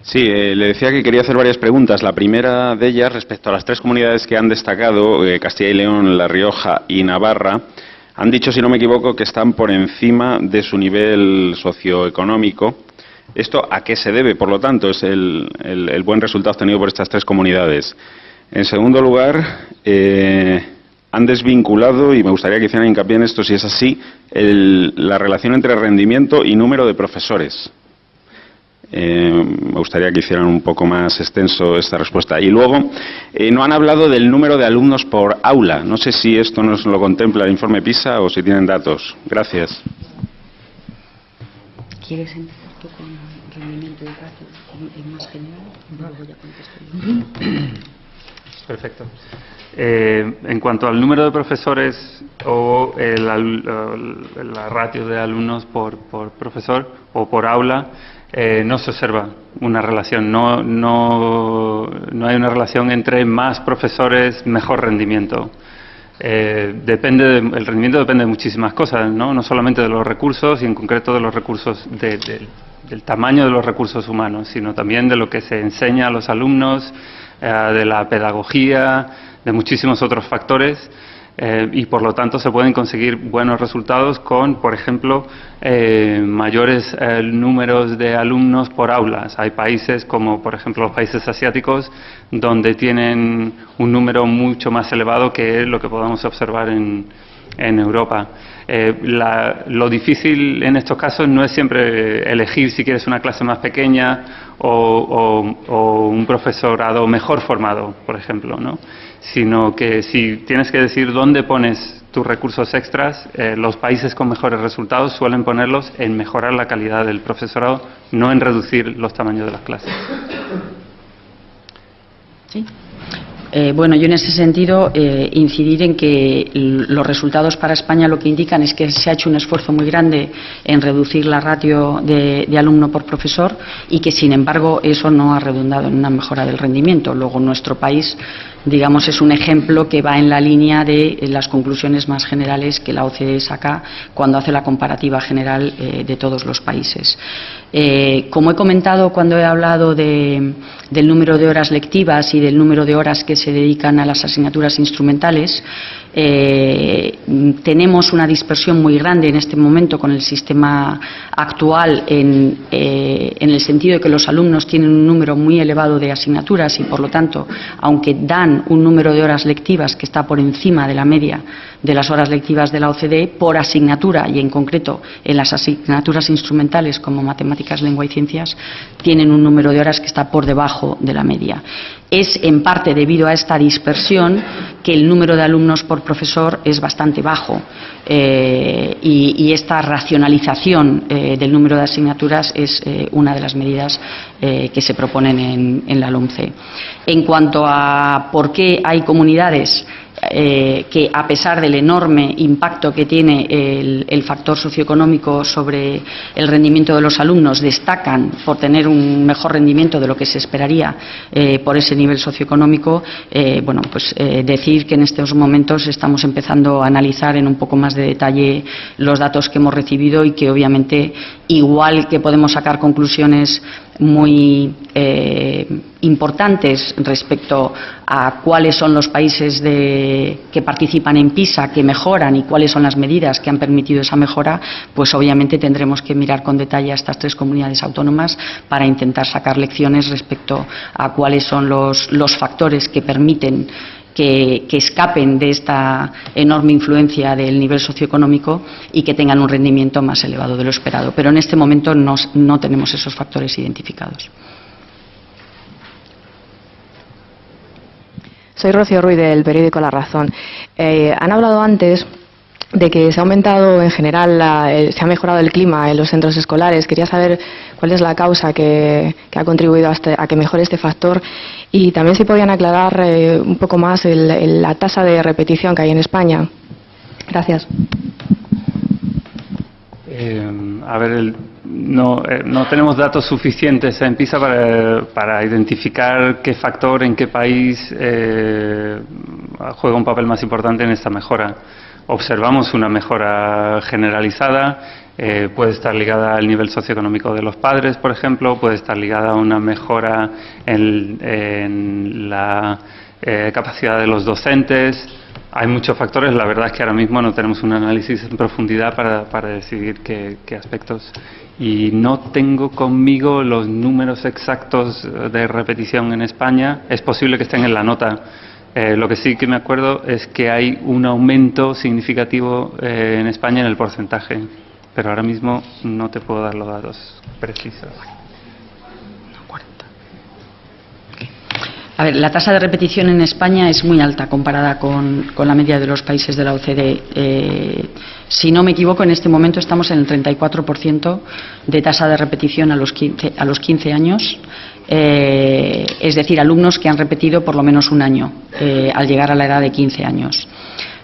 Sí, le decía que quería hacer varias preguntas. La primera de ellas, respecto a las tres comunidades que han destacado, Castilla y León, La Rioja y Navarra, han dicho, si no me equivoco, que están por encima de su nivel socioeconómico. ¿Esto a qué se debe, por lo tanto? Es el buen resultado obtenido por estas tres comunidades. En segundo lugar, han desvinculado, y me gustaría que hicieran hincapié en esto, si es así, la relación entre rendimiento y número de profesores. Me gustaría que hicieran un poco más extenso esta respuesta. Y luego, no han hablado del número de alumnos por aula. No sé si esto nos lo contempla el informe PISA o si tienen datos. Gracias. ¿Quieres empezar tú con rendimiento y ratio en más general? Luego ya contesto yo. Perfecto. En cuanto al número de profesores o la ratio de alumnos por profesor o por aula, no se observa una relación, no hay una relación entre más profesores, mejor rendimiento. El rendimiento depende de muchísimas cosas, no solamente de los recursos y en concreto de los recursos del tamaño de los recursos humanos, sino también de lo que se enseña a los alumnos, de la pedagogía, de muchísimos otros factores. Y por lo tanto se pueden conseguir buenos resultados con, por ejemplo, mayores números de alumnos por aulas. Hay países como, por ejemplo, los países asiáticos, donde tienen un número mucho más elevado que lo que podamos observar en Europa. Lo difícil en estos casos no es siempre elegir si quieres una clase más pequeña o un profesorado mejor formado, por ejemplo, ¿no? Sino que si tienes que decir dónde pones tus recursos extras, los países con mejores resultados suelen ponerlos en mejorar la calidad del profesorado, no en reducir los tamaños de las clases. ¿Sí? Bueno, yo en ese sentido incidir en que los resultados para España lo que indican es que se ha hecho un esfuerzo muy grande en reducir la ratio de alumno por profesor y que, sin embargo, eso no ha redundado en una mejora del rendimiento. Luego, nuestro país, digamos, es un ejemplo que va en la línea de las conclusiones más generales que la OCDE saca cuando hace la comparativa general de todos los países. Como he comentado cuando he hablado del número de horas lectivas y del número de horas que se dedican a las asignaturas instrumentales, tenemos una dispersión muy grande en este momento con el sistema actual en el sentido de que los alumnos tienen un número muy elevado de asignaturas y, por lo tanto, aunque dan un número de horas lectivas que está por encima de la media de las horas lectivas de la OCDE, por asignatura y en concreto en las asignaturas instrumentales como matemáticas, lengua y ciencias, tienen un número de horas que está por debajo de la media. Es en parte debido a esta dispersión que el número de alumnos por profesor es bastante bajo y esta racionalización del número de asignaturas es una de las medidas que se proponen en la LOMCE. En cuanto a por qué hay comunidades que, a pesar del enorme impacto que tiene el factor socioeconómico sobre el rendimiento de los alumnos, destacan por tener un mejor rendimiento de lo que se esperaría por ese nivel socioeconómico, bueno, pues decir que en estos momentos estamos empezando a analizar en un poco más de detalle los datos que hemos recibido y que, obviamente, igual que podemos sacar conclusiones muy importantes respecto a cuáles son los países que participan en PISA, que mejoran y cuáles son las medidas que han permitido esa mejora, pues obviamente tendremos que mirar con detalle a estas tres comunidades autónomas para intentar sacar lecciones respecto a cuáles son los factores que permiten que escapen de esta enorme influencia del nivel socioeconómico y que tengan un rendimiento más elevado de lo esperado. Pero en este momento no tenemos esos factores identificados. Soy Rocío Ruiz, del periódico La Razón. Han hablado antes de que se ha aumentado en general, se ha mejorado el clima en los centros escolares. Quería saber cuál es la causa que ha contribuido a que mejore este factor y también si podían aclarar un poco más la tasa de repetición que hay en España. Gracias. A ver, no tenemos datos suficientes en PISA para identificar qué factor en qué país juega un papel más importante en esta mejora. Observamos una mejora generalizada puede estar ligada al nivel socioeconómico de los padres, por ejemplo, puede estar ligada a una mejora en la capacidad de los docentes. Hay muchos factores, la verdad es que ahora mismo no tenemos un análisis en profundidad para decidir qué aspectos. Y no tengo conmigo los números exactos de repetición en España, es posible que estén en la nota. Lo que sí que me acuerdo es que hay un aumento significativo en España en el porcentaje, pero ahora mismo no te puedo dar los datos precisos. A ver, la tasa de repetición en España es muy alta comparada con la media de los países de la OCDE. Si no me equivoco, en este momento estamos en el 34% de tasa de repetición a los 15 años. Es decir, alumnos que han repetido por lo menos un año al llegar a la edad de 15 años.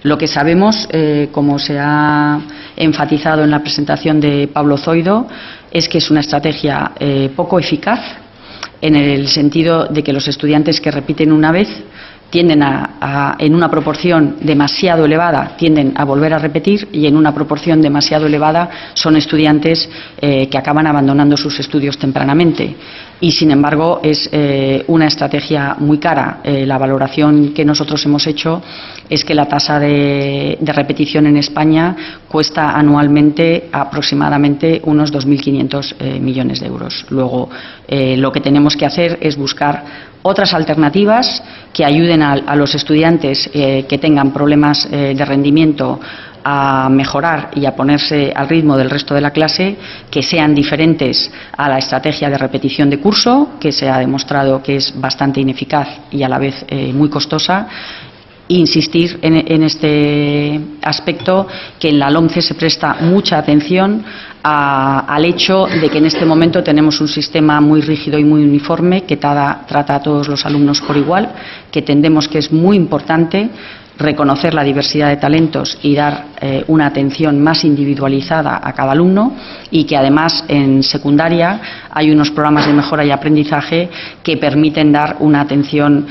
Lo que sabemos, como se ha enfatizado en la presentación de Pablo Zoido, es que es una estrategia poco eficaz, en el sentido de que los estudiantes que repiten una vez tienden en una proporción demasiado elevada, tienden a volver a repetir, y en una proporción demasiado elevada son estudiantes que acaban abandonando sus estudios tempranamente. Y, sin embargo, es una estrategia muy cara. La valoración que nosotros hemos hecho es que la tasa de repetición en España cuesta anualmente aproximadamente unos 2.500 millones de euros. Luego, lo que tenemos que hacer es buscar otras alternativas que ayuden a los estudiantes que tengan problemas de rendimiento a mejorar y a ponerse al ritmo del resto de la clase, que sean diferentes a la estrategia de repetición de curso, que se ha demostrado que es bastante ineficaz y a la vez muy costosa. Insistir en este aspecto, que en la LOMCE se presta mucha atención al hecho de que en este momento tenemos un sistema muy rígido y muy uniforme que trata a todos los alumnos por igual, que entendemos que es muy importante reconocer la diversidad de talentos y dar una atención más individualizada a cada alumno, y que además en secundaria hay unos programas de mejora y aprendizaje que permiten dar una atención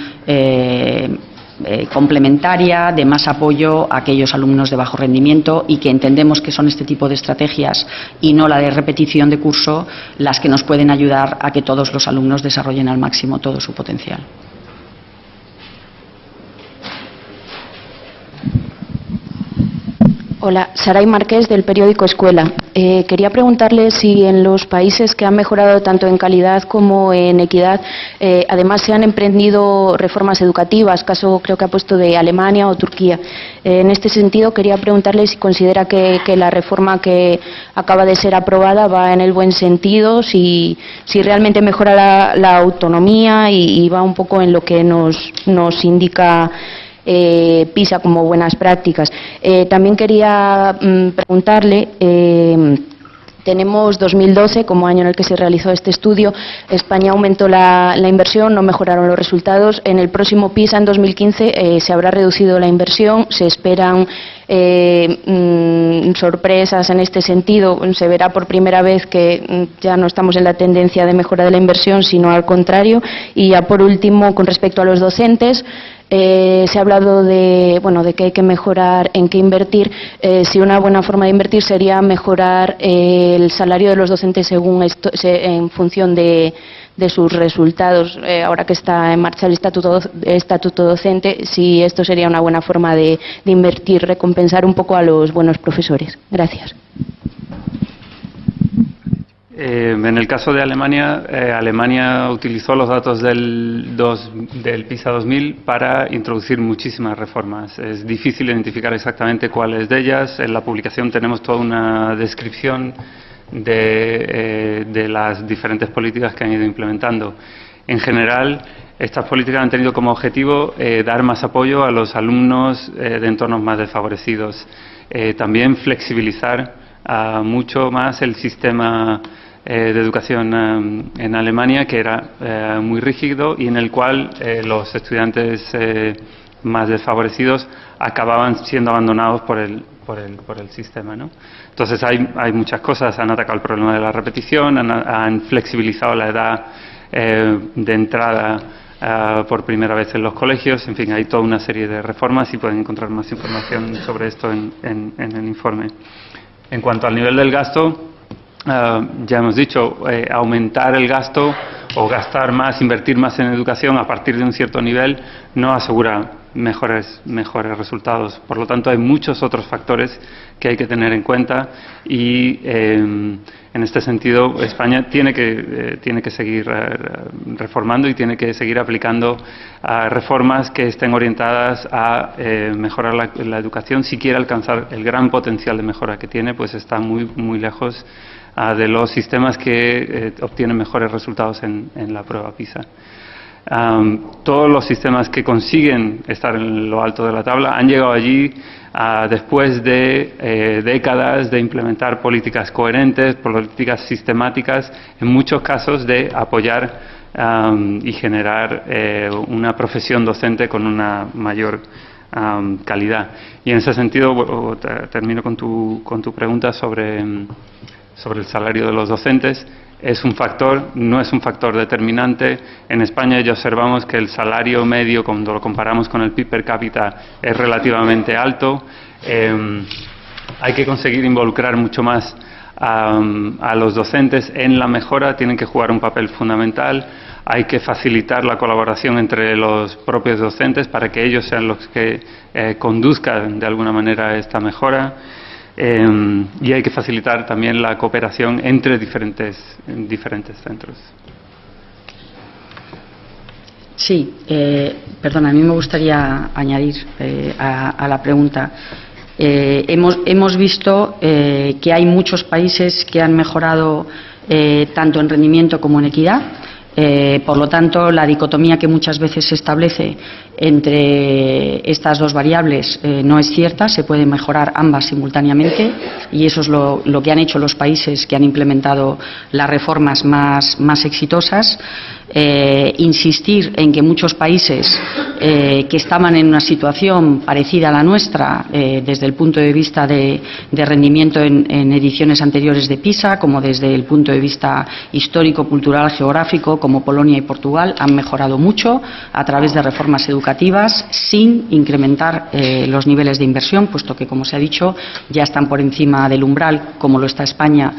complementaria, de más apoyo a aquellos alumnos de bajo rendimiento, y que entendemos que son este tipo de estrategias y no la de repetición de curso las que nos pueden ayudar a que todos los alumnos desarrollen al máximo todo su potencial. Hola, Saray Marqués, del periódico Escuela. Quería preguntarle si en los países que han mejorado tanto en calidad como en equidad, además se han emprendido reformas educativas, caso creo que ha puesto de Alemania o Turquía. En este sentido, quería preguntarle si considera que la reforma que acaba de ser aprobada va en el buen sentido, si realmente mejora la autonomía y va un poco en lo que nos indica PISA como buenas prácticas. También quería preguntarle, tenemos 2012 como año en el que se realizó este estudio. España aumentó la inversión, no mejoraron los resultados. En el próximo PISA, en 2015, se habrá reducido la inversión. Se esperan sorpresas en este sentido. Se verá por primera vez que ya no estamos en la tendencia de mejora de la inversión, sino al contrario. Y ya por último, con respecto a los docentes, se ha hablado de que hay que mejorar, en qué invertir. Si una buena forma de invertir sería mejorar el salario de los docentes en función de sus resultados. Ahora que está en marcha el estatuto docente, si esto sería una buena forma de invertir, recompensar un poco a los buenos profesores. Gracias. En el caso de Alemania, Alemania utilizó los datos del PISA 2000 para introducir muchísimas reformas. Es difícil identificar exactamente cuáles de ellas. En la publicación tenemos toda una descripción de las diferentes políticas que han ido implementando. En general, estas políticas han tenido como objetivo dar más apoyo a los alumnos de entornos más desfavorecidos. También flexibilizar mucho más el sistema de educación en Alemania, que era muy rígido y en el cual los estudiantes más desfavorecidos acababan siendo abandonados por el sistema, ¿no? Entonces hay muchas cosas. Han atacado el problema de la repetición, han flexibilizado la edad de entrada por primera vez en los colegios. En fin, hay toda una serie de reformas y pueden encontrar más información sobre esto en el informe. En cuanto al nivel del gasto, ya hemos dicho, aumentar el gasto o gastar más, invertir más en educación a partir de un cierto nivel no asegura mejores resultados. Por lo tanto, hay muchos otros factores que hay que tener en cuenta y en este sentido España tiene que seguir reformando y tiene que seguir aplicando reformas que estén orientadas a mejorar la educación. Si quiere alcanzar el gran potencial de mejora que tiene, pues está muy lejos de los sistemas que obtienen mejores resultados en la prueba PISA. Todos los sistemas que consiguen estar en lo alto de la tabla han llegado allí después de décadas de implementar políticas coherentes, políticas sistemáticas, en muchos casos de apoyar y generar una profesión docente con una mayor calidad. Y en ese sentido, termino con tu pregunta sobre el salario de los docentes. Es un factor, no es un factor determinante. En España ya observamos que el salario medio, cuando lo comparamos con el PIB per cápita, es relativamente alto. Hay que conseguir involucrar mucho más a los docentes en la mejora, tienen que jugar un papel fundamental. Hay que facilitar la colaboración entre los propios docentes para que ellos sean los que conduzcan de alguna manera esta mejora. Y hay que facilitar también la cooperación entre diferentes centros. Sí, perdona, a mí me gustaría añadir a la pregunta. Hemos visto que hay muchos países que han mejorado tanto en rendimiento como en equidad. Por lo tanto, la dicotomía que muchas veces se establece entre estas dos variables no es cierta, se pueden mejorar ambas simultáneamente y eso es lo que han hecho los países que han implementado las reformas más exitosas. Insistir en que muchos países que estaban en una situación parecida a la nuestra desde el punto de vista de rendimiento en ediciones anteriores de PISA, como desde el punto de vista histórico, cultural, geográfico, como Polonia y Portugal, han mejorado mucho a través de reformas educativas sin incrementar los niveles de inversión, puesto que, como se ha dicho, ya están por encima del umbral, como lo está España,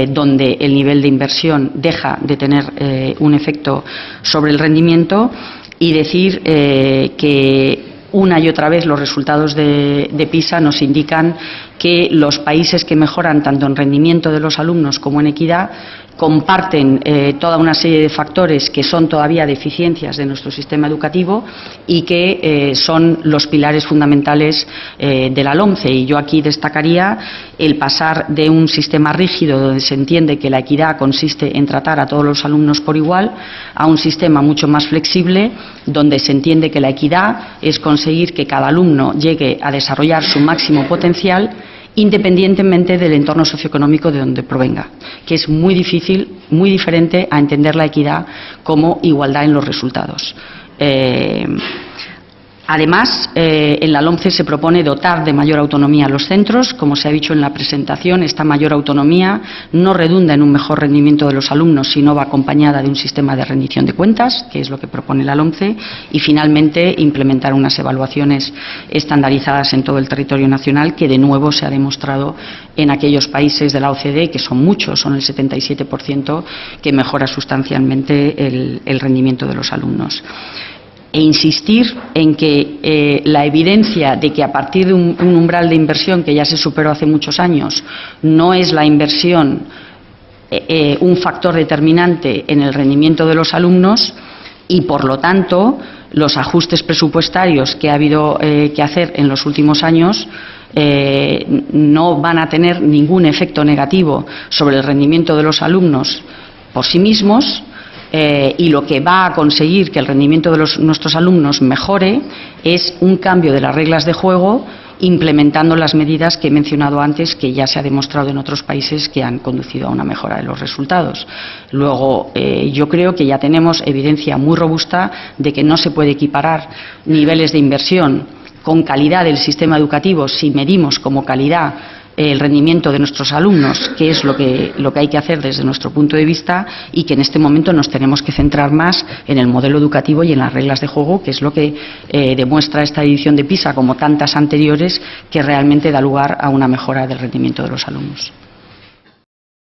donde el nivel de inversión deja de tener un efecto sobre el rendimiento, y decir que una y otra vez los resultados de PISA nos indican que los países que mejoran tanto en rendimiento de los alumnos como en equidad comparten toda una serie de factores que son todavía deficiencias de nuestro sistema educativo y que son los pilares fundamentales de la LOMCE. Y yo aquí destacaría el pasar de un sistema rígido donde se entiende que la equidad consiste en tratar a todos los alumnos por igual a un sistema mucho más flexible donde se entiende que la equidad es conseguir que cada alumno llegue a desarrollar su máximo potencial independientemente del entorno socioeconómico de donde provenga, que es muy difícil, muy diferente a entender la equidad como igualdad en los resultados. Además, en la LOMCE se propone dotar de mayor autonomía a los centros. Como se ha dicho en la presentación, esta mayor autonomía no redunda en un mejor rendimiento de los alumnos, sino va acompañada de un sistema de rendición de cuentas, que es lo que propone la LOMCE, y finalmente implementar unas evaluaciones estandarizadas en todo el territorio nacional, que de nuevo se ha demostrado en aquellos países de la OCDE, que son muchos, son el 77%, que mejora sustancialmente el rendimiento de los alumnos. E insistir en que la evidencia de que a partir de un umbral de inversión que ya se superó hace muchos años, no es la inversión un factor determinante en el rendimiento de los alumnos y, por lo tanto, los ajustes presupuestarios que ha habido que hacer en los últimos años no van a tener ningún efecto negativo sobre el rendimiento de los alumnos por sí mismos. Y lo que va a conseguir que el rendimiento de nuestros alumnos mejore es un cambio de las reglas de juego, implementando las medidas que he mencionado antes, que ya se ha demostrado en otros países que han conducido a una mejora de los resultados. Luego, yo creo que ya tenemos evidencia muy robusta de que no se puede equiparar niveles de inversión con calidad del sistema educativo si medimos como calidad el rendimiento de nuestros alumnos, que es lo que hay que hacer desde nuestro punto de vista, y que en este momento nos tenemos que centrar más en el modelo educativo y en las reglas de juego, que es lo que demuestra esta edición de PISA, como tantas anteriores, que realmente da lugar a una mejora del rendimiento de los alumnos.